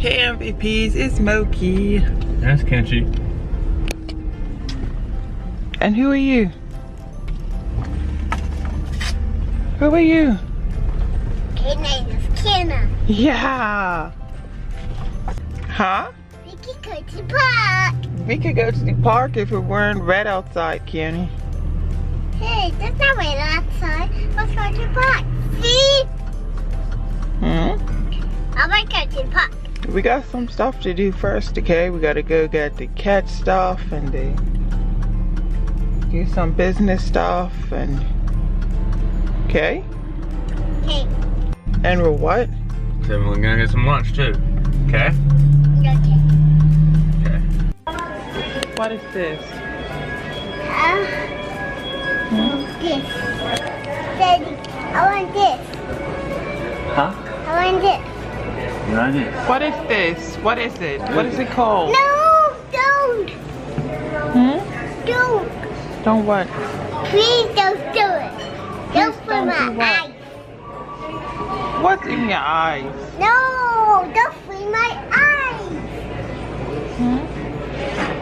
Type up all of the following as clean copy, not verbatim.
Hey MVPs, it's Moki. That's Kenchi. And who are you? Who are you? My name is Canon. Yeah. Huh? We can go to the park. We could go to the park if it weren't red outside, Kenny. Hey, there's not rain outside. Let's go to the park. See? I might go to the park. We got some stuff to do first, okay? We gotta go get the cat stuff and do some business stuff and okay? Okay. And we're what? So we're gonna get some lunch too. Okay? Okay. Okay. What is this? This. Daddy, I want this. Huh? I want this. You want this? What is this? What is it? What is it called? No, don't. Don't. Don't what? Please don't do it. Don't put don't do my what? eyes. What's in your eyes? No, don't free my eyes.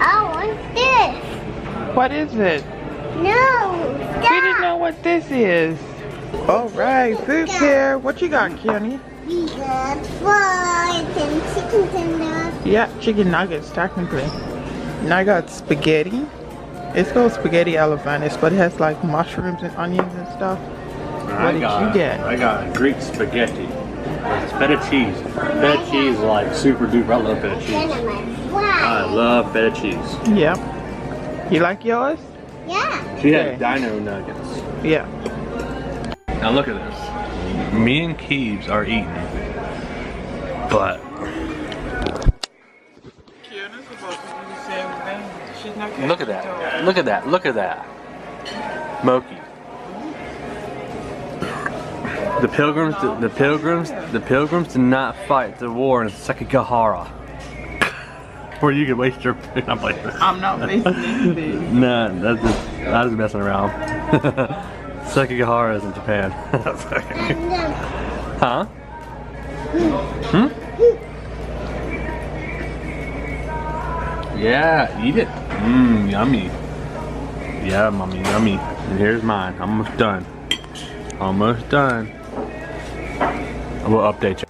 I want this. What is it? No, We stop. didn't know what this is. All right, food's here. What you got, Kenny? We got fries and chicken tenders. Yeah, chicken nuggets, technically. And I got spaghetti. It's called spaghetti elephant, but it has like mushrooms and onions and stuff. What did you get? I got Greek spaghetti. It's feta cheese. Feta cheese is like super duper. I love feta cheese. I love feta cheese. Yep. You like yours? Yeah. She had dino nuggets. Yeah. Now look at this. Me and Keeves are eating, but look at that. Look at that. Look at that. Moki. The pilgrims did not fight the war in Sekigahara. Where you could waste your food. I'm like, I'm not wasting anything. nah, I was messing around. Sekigahara is in Japan. Huh? Yeah, eat it. Mmm, yummy. Yeah, mommy, yummy. And here's mine. I'm almost done. Almost done. I will update you.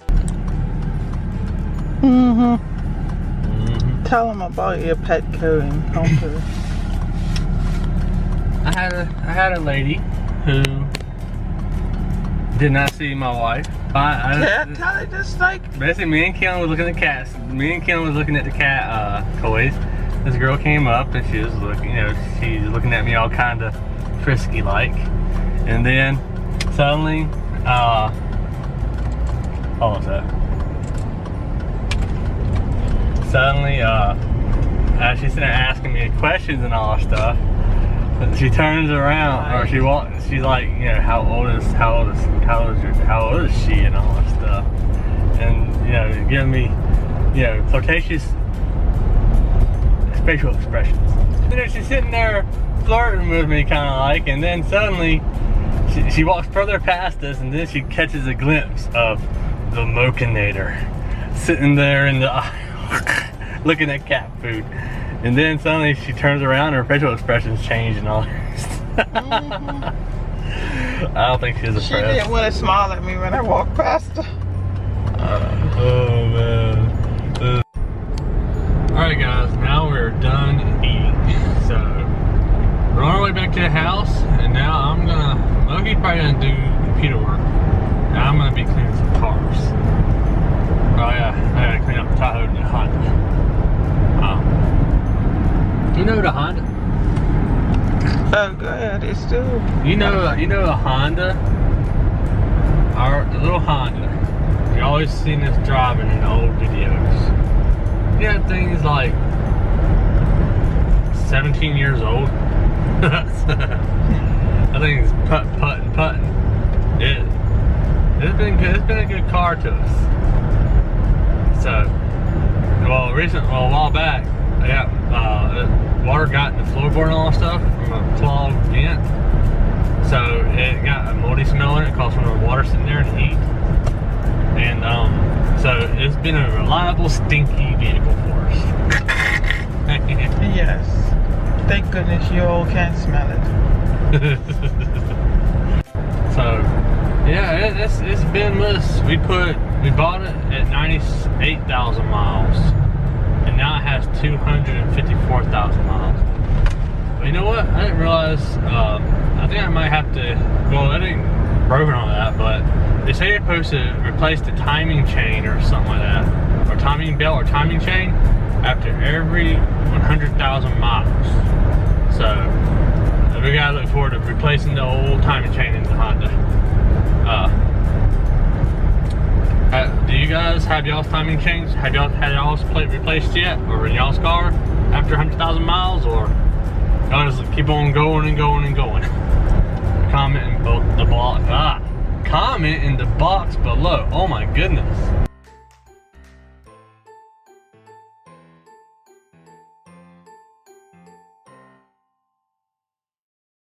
Tell them about your pet coding counter. I had a lady who did not see my wife. Tell it just like Basically, me and Canon was looking at cats. Me and Canon was looking at the cat toys. This girl came up and she was looking, you know, she's looking at me all kind of frisky like, and then suddenly, what was that? Suddenly, as she's sitting there asking me questions and all that stuff, she turns around, or she walks. She's like, you know, how old is she, and all that stuff, and you know, giving me, you know, flirtatious facial expressions. And then she's sitting there flirting with me, kind of like, and then suddenly she walks further past us, and then she catches a glimpse of the Mokenator sitting there in the aisle looking at cat food. And then suddenly she turns around and her facial expressions change and all that. I don't think she's impressed. she didn't want to smile at me when I walked past her. Oh man. Alright guys, now we're done eating. So we're on our way back to the house, and now Moki's probably gonna do computer work. Now I'm gonna be cleaning some cars. Oh yeah, I gotta clean up the Tahoe and the Honda. You know the Honda? Oh, go ahead. It's still. You know a Honda? The little Honda. You always seen us driving in the old videos. Yeah, that thing is like 17 years old. I think it's putting. It's been good. It's been a good car to us. So, a while back, water got in the floorboard and all that stuff from a clogged vent. So it got a moldy smell in it, caused from the water sitting there and the heat. And so it's been a reliable, stinky vehicle for us. Yes. Thank goodness you all can't smell it. So, yeah, it's been with us. We bought it at 98,000 miles, and now it has 254,000 miles. But you know what? I didn't realize. I think I might have to. Well, I didn't broken on that, but they say you're supposed to replace the timing chain or something like that, or timing belt or timing chain after every 100,000 miles. So we gotta look forward to replacing the old timing chain in the Honda. Do you guys have y'all's timing chains? Have y'all had y'all's plate replaced yet, or in y'all's car after 100,000 miles, or y'all just keep on going and going and going? Comment in the box. Comment in the box below. Oh my goodness.